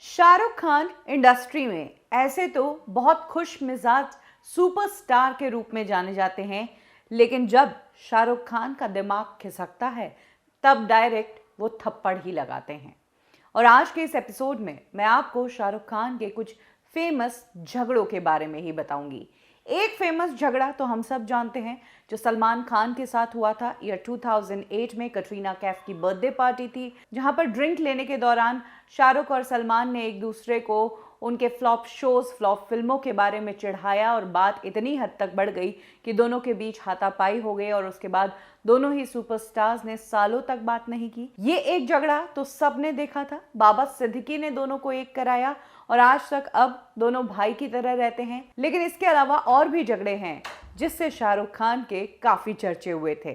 Shahrukh Khan industry में ऐसे तो बहुत खुश मिजाज सुपरस्टार के रूप में जाने जाते हैं, लेकिन जब शाहरुख खान का दिमाग खिसकता है तब डायरेक्ट वो थप्पड़ ही लगाते हैं। और आज के इस एपिसोड में मैं आपको शाहरुख खान के कुछ फेमस झगड़ों के बारे में ही बताऊंगी। एक फेमस झगड़ा तो हम सब जानते हैं, जो सलमान खान के साथ हुआ था ईयर 2008 में। कटरीना कैफ की बर्थडे पार्टी थी, जहां पर ड्रिंक लेने के दौरान शाहरुख और सलमान ने एक दूसरे को उनके फ्लॉप शोज, फ्लॉप फिल्मों के बारे में चिढ़ाया और बात इतनी हद तक बढ़ गई कि दोनों के बीच हाथापाई हो गई और उसके बाद दोनों ही सुपरस्टार्स ने सालों तक बात नहीं की। ये एक झगड़ा तो सबने देखा था। बाबा सिद्दीकी ने दोनों को एक कराया और आज तक अब दोनों भाई की तरह रहते हैं। लेकिन इसके अलावा और भी झगड़े हैं जिससे शाहरुख खान के काफी चर्चे हुए थे।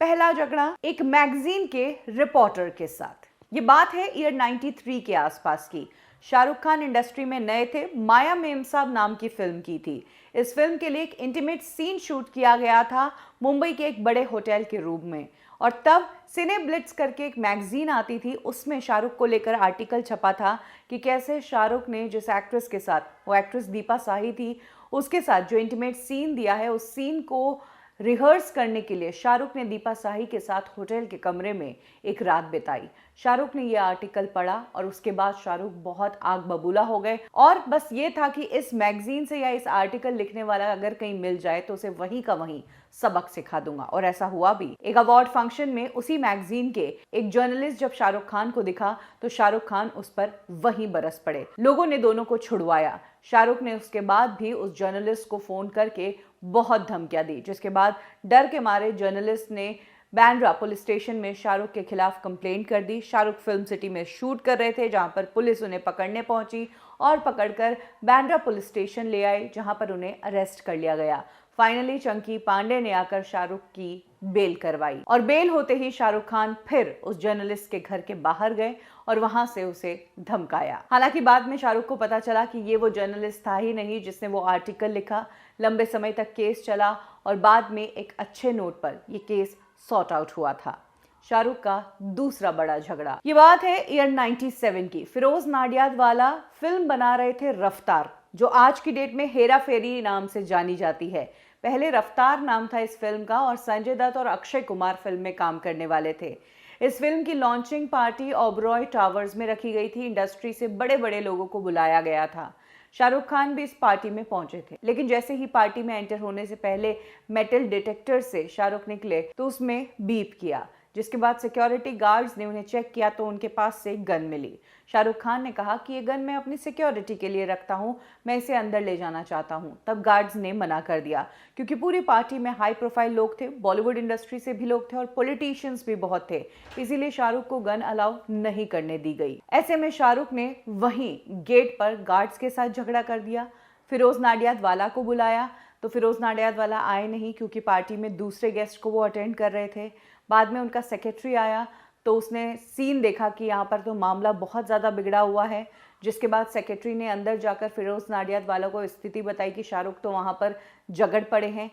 पहला झगड़ा एक मैगजीन के रिपोर्टर के साथ। ये बात है ईयर 93 के आसपास की। शाहरुख खान इंडस्ट्री में नए थे। माया मेमसाब नाम की फिल्म की थी। इस फिल्म के लिए एक इंटीमेट सीन शूट किया गया था मुंबई के एक बड़े होटल के रूम में। और तब सिने ब्लिट्स करके एक मैगजीन आती थी, उसमें शाहरुख को लेकर आर्टिकल छपा था कि कैसे शाहरुख ने जिस एक्ट्रेस के साथ, वो एक्ट्रेस दीपा साही थी, उसके साथ जो इंटीमेट सीन दिया है, उस सीन को रिहर्स करने के लिए शाहरुख ने दीपा साही के साथ होटल के कमरे में एक रात बिताई। शाहरुख ने यह आर्टिकल पढ़ा और उसके बाद शाहरुख बहुत आग बबूला हो गए और बस ये था कि इस मैगजीन से या इस आर्टिकल लिखने वाला अगर कहीं मिल जाए तो उसे वहीं का वहीं सबक सिखा दूंगा। और ऐसा हुआ भी। एक अवार्ड फंक्शन में उसी मैगजीन के एक जर्नलिस्ट जब शाहरुख खान को दिखा तो शाहरुख खान उस पर वहीं बरस पड़े। लोगों ने दोनों को छुड़वाया। शाहरुख ने उसके बाद भी उस जर्नलिस्ट को फोन करके बहुत धमकियां दी, जिसके बाद डर के मारे जर्नलिस्ट ने बांद्रा पुलिस स्टेशन में शाहरुख के खिलाफ कंप्लेंट कर दी। शाहरुख फिल्म सिटी में शूट कर रहे थे, जहां पर पुलिस उन्हें पकड़ने पहुंची और पकड़कर बांद्रा पुलिस स्टेशन ले आए, जहां पर उन्हें अरेस्ट कर लिया गया। फाइनली चंकी पांडे ने आकर शाहरुख की बेल करवाई और बेल होते ही शाहरुख खान फिर उस जर्नलिस्ट के घर के बाहर गए और वहां से उसे धमकाया। हालांकि बाद में शाहरुख को पता चला कि ये वो जर्नलिस्ट था ही नहीं जिसने वो आर्टिकल लिखा। लंबे समय तक केस चला और बाद में एक अच्छे नोट पर ये केस सॉर्ट आउट हुआ था। शाहरुख का दूसरा बड़ा झगड़ा, ये बात है ईयर 97 की। फिरोज नाडियाडवाला फिल्म बना रहे थे रफ्तार, जो आज की डेट में हेरा फेरी नाम से जानी जाती है। पहले रफ्तार नाम था इस फिल्म का और संजय दत्त और अक्षय कुमार फिल्म में काम करने वाले थे। इस फिल्म की लॉन्चिंग पार्टी ओबरॉय टावर्स में रखी गई थी। इंडस्ट्री से बड़े बड़े लोगों को बुलाया गया था। शाहरुख खान भी इस पार्टी में पहुंचे थे, लेकिन जैसे ही पार्टी में एंटर होने से पहले मेटल डिटेक्टर से शाहरुख निकले तो उसमें बीप किया, जिसके बाद सिक्योरिटी गार्ड्स ने उन्हें चेक किया तो उनके पास से गन मिली। शाहरुख खान ने कहा कि ये गन मैं अपनी सिक्योरिटी के लिए रखता हूं, मैं इसे अंदर ले जाना चाहता हूं। तब गार्ड्स ने मना कर दिया, क्योंकि पूरी पार्टी में हाई प्रोफाइल लोग थे, बॉलीवुड इंडस्ट्री से भी लोग थे और पॉलिटिशियंस भी बहुत थे, इसीलिए शाहरुख को गन अलाउ नहीं करने दी गई। ऐसे में शाहरुख ने वहीं गेट पर गार्ड्स के साथ झगड़ा कर दिया। फिरोज नाडियाडवाला को बुलाया तो फिरोज नाडियाडवाला आए नहीं, क्योंकि पार्टी में दूसरे गेस्ट को वो अटेंड कर रहे थे। बाद में उनका सेक्रेटरी आया तो उसने सीन देखा कि यहाँ पर तो मामला बहुत ज़्यादा बिगड़ा हुआ है, जिसके बाद सेक्रेटरी ने अंदर जाकर फिरोज नाडियाडवाला को स्थिति बताई कि शाहरुख तो वहाँ पर झगड़ पड़े हैं।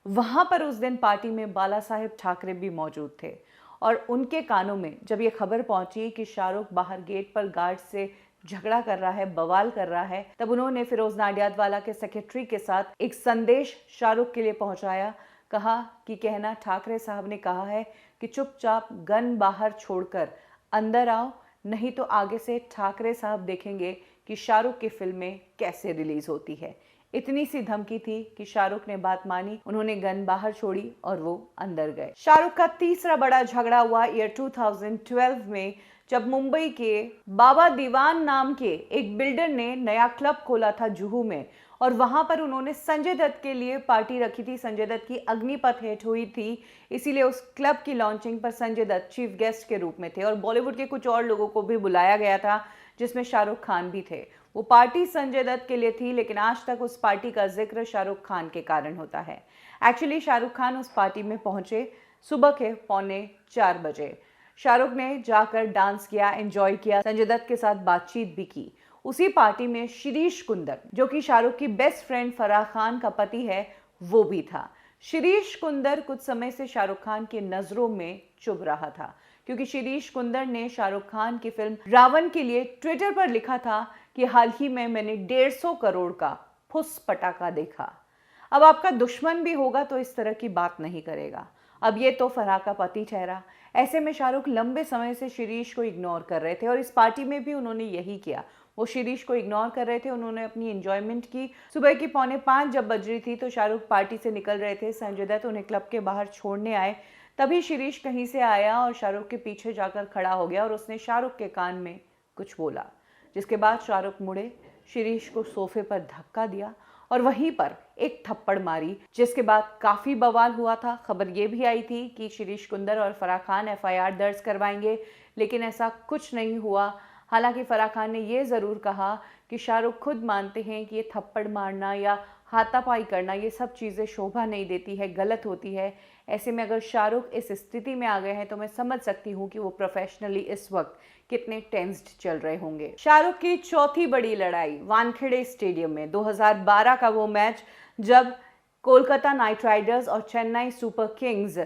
वहाँ पर उस दिन पार्टी में बाला साहेब ठाकरे भी मौजूद थे और उनके कानों में जब ये खबर पहुंची कि शाहरुख बाहर गेट पर गार्ड से झगड़ा कर रहा है, बवाल कर रहा है, तब उन्होंने फिरोज नाडियाडवाला के सेक्रेटरी के साथ एक संदेश शाहरुख के लिए पहुंचाया। कहा कि कहना ठाकरे साहब ने कहा है कि चुपचाप गन बाहर छोड़कर अंदर आओ, नहीं तो आगे से ठाकरे साहब देखेंगे कि शाहरुख की फिल्में कैसे रिलीज होती है। इतनी सी धमकी थी कि शाहरुख ने बात मानी, उन्होंने गन बाहर छोड़ी और वो अंदर गए। शाहरुख का तीसरा बड़ा झगड़ा हुआ ईयर 2012 में, जब मुंबई के बाबा दीवान नाम के एक बिल्डर ने नया क्लब खोला था जुहू में और वहां पर उन्होंने संजय दत्त के लिए पार्टी रखी थी। संजय दत्त की अग्निपथ हिट हुई थी, इसीलिए उस क्लब की लॉन्चिंग पर संजय दत्त चीफ गेस्ट के रूप में थे और बॉलीवुड के कुछ और लोगों को भी बुलाया गया था, जिसमें शाहरुख खान भी थे। वो पार्टी संजय दत्त के लिए थी, लेकिन आज तक उस पार्टी का जिक्र शाहरुख खान के कारण होता है। एक्चुअली शाहरुख खान उस पार्टी में पहुंचे सुबह के 3:45 बजे। शाहरुख ने जाकर डांस किया, एंजॉय किया, संजय दत्त के साथ बातचीत भी की। उसी पार्टी में शिरीष कुंदर, जो कि शाहरुख की बेस्ट फ्रेंड फराह खान का पति है, वो भी था। शिरीष कुंदर कुछ समय से शाहरुख खान की नजरों में चुभ रहा था, क्योंकि शिरीष कुंदर ने शाहरुख खान की फिल्म रावण के लिए ट्विटर पर लिखा था कि हाल ही में मैंने 150 करोड़ का फुस पटाखा देखा। अब आपका दुश्मन भी होगा तो इस तरह की बात नहीं करेगा। अब ये तो फराह का पति ठहरा। ऐसे में शाहरुख लंबे समय से शिरीष को इग्नोर कर रहे थे और इस पार्टी में भी उन्होंने यही किया। वो शिरीष को इग्नोर कर रहे थे, उन्होंने अपनी एंजॉयमेंट की। सुबह की 4:45 जब बज रही थी तो शाहरुख पार्टी से निकल रहे थे। संजय दत्त उन्हें क्लब के बाहर छोड़ने आए। तभी शिरीष कहीं से आया और शाहरुख के पीछे जाकर खड़ा हो गया और उसने शाहरुख के कान में कुछ बोला, जिसके बाद शाहरुख मुड़े, शिरीष को सोफे पर धक्का दिया और वहीं पर एक थप्पड़ मारी, जिसके बाद काफी बवाल हुआ था। खबर ये भी आई थी कि शिरीष कुंदर और फराह खान एफआईआर दर्ज करवाएंगे, लेकिन ऐसा कुछ नहीं हुआ। हालांकि फराह खान ने ये ज़रूर कहा कि शाहरुख खुद मानते हैं कि ये थप्पड़ मारना या हाथापाई करना ये सब चीज़ें शोभा नहीं देती है, गलत होती है। ऐसे में अगर शाहरुख इस स्थिति में आ गए हैं तो मैं समझ सकती हूँ कि वो प्रोफेशनली इस वक्त कितने टेंस्ड चल रहे होंगे। शाहरुख की चौथी बड़ी लड़ाई वानखेड़े स्टेडियम में 2012 का वो मैच जब कोलकाता नाइट राइडर्स और Chennai super Kings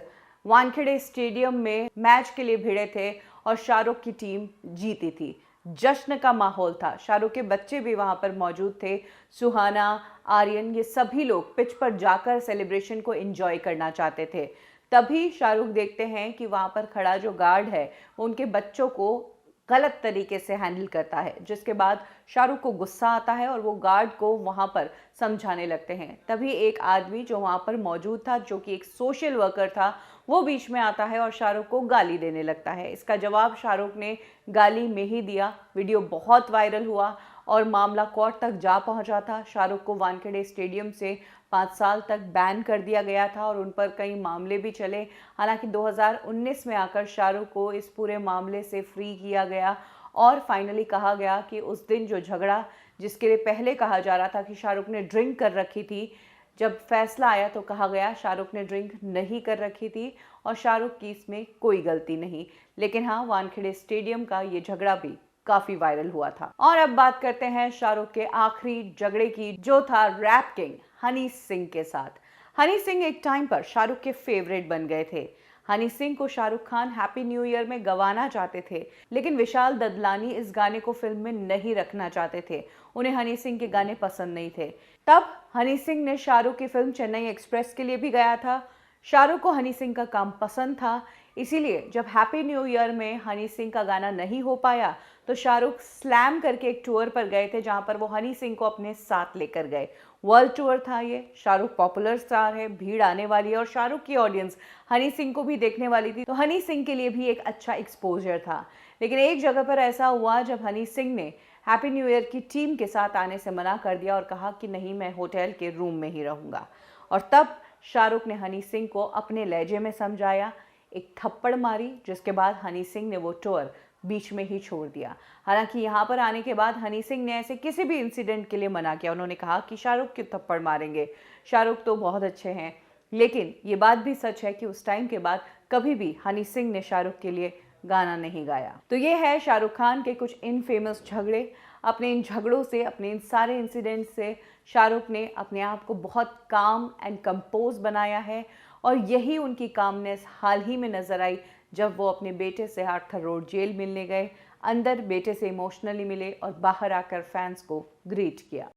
Wankhede stadium में मैच के लिए भिड़े थे और शाहरुख की टीम जीती थी। जश्न का माहौल था, शाहरुख के बच्चे भी वहां पर मौजूद थे। सुहाना, आर्यन, ये सभी लोग पिच पर जाकर सेलिब्रेशन को एंजॉय करना चाहते थे। तभी शाहरुख देखते हैं कि वहां पर खड़ा जो गार्ड है वो उनके बच्चों को गलत तरीके से हैंडल करता है, जिसके बाद शाहरुख को गुस्सा आता है और वो गार्ड को वहां पर समझाने लगते हैं। तभी एक आदमी जो वहां पर मौजूद था, जो कि एक सोशल वर्कर था, वो बीच में आता है और शाहरुख को गाली देने लगता है। इसका जवाब शाहरुख ने गाली में ही दिया। वीडियो बहुत वायरल हुआ और मामला कोर्ट तक जा पहुंचा था। शाहरुख को वानखेड़े स्टेडियम से 5 साल तक बैन कर दिया गया था और उन पर कई मामले भी चले। हालांकि 2019 में आकर शाहरुख को इस पूरे मामले से फ्री किया गया और फाइनली कहा गया कि उस दिन जो झगड़ा, जिसके लिए पहले कहा जा रहा था कि शाहरुख ने ड्रिंक कर रखी थी, जब फैसला आया तो कहा गया शाहरुख ने ड्रिंक नहीं कर रखी थी और शाहरुख की इसमें कोई गलती नहीं। लेकिन हाँ, वानखेड़े स्टेडियम का ये झगड़ा भी काफी वायरल हुआ था। और अब बात करते हैं शाहरुख के आखिरी झगड़े की, जो था रैप किंग हनी सिंह के साथ। हनी सिंह एक टाइम पर शाहरुख के फेवरेट बन गए थे। हनी सिंह को Shahrukh Khan happy new year में गवाना चाहते थे, लेकिन विशाल ददलानी इस गाने को फिल्म में नहीं रखना चाहते थे। उन्हें हनी सिंह के गाने पसंद नहीं थे। तब हनी सिंह ने शाहरुख की फिल्म चेन्नई एक्सप्रेस के लिए भी गाया था। शाहरुख को हनी सिंह का काम पसंद था, इसीलिए जब हैप्पी न्यू ईयर में हनी सिंह का गाना नहीं हो पाया तो शाहरुख स्लैम करके एक टूर पर गए थे, जहां पर वो हनी सिंह को अपने साथ लेकर गए। वर्ल्ड टूर था ये। शाहरुख पॉपुलर स्टार है, भीड़ आने वाली है और शाहरुख की ऑडियंस हनी सिंह को भी देखने वाली थी, तो हनी सिंह के लिए भी एक अच्छा एक्सपोजर था। लेकिन एक जगह पर ऐसा हुआ जब हनी सिंह ने हैप्पी न्यू ईयर की टीम के साथ आने से मना कर दिया और कहा कि नहीं, मैं होटल के रूम में ही रहूंगा। और तब शाहरुख ने हनी सिंह को अपने लहजे में समझाया, एक थप्पड़ मारी, जिसके बाद हनी सिंह ने वो टूर बीच में ही छोड़ दिया। हालांकि यहाँ पर आने के बाद हनी सिंह ने ऐसे किसी भी इंसिडेंट के लिए मना किया। उन्होंने कहा कि शाहरुख क्यों थप्पड़ मारेंगे, शाहरुख तो बहुत अच्छे हैं। लेकिन ये बात भी सच है कि उस टाइम के बाद कभी भी हनी सिंह ने शाहरुख के लिए गाना नहीं गाया। तो ये है शाहरुख खान के कुछ इनफेमस झगड़े। अपने इन झगड़ों से, अपने इन सारे इंसिडेंट से शाहरुख ने अपने आप को बहुत काम एंड कंपोज बनाया है और यही उनकी कामनेस हाल ही में नजर आई जब वो अपने बेटे से आर्थर रोड जेल मिलने गए। अंदर बेटे से इमोशनली मिले और बाहर आकर फैंस को ग्रीट किया।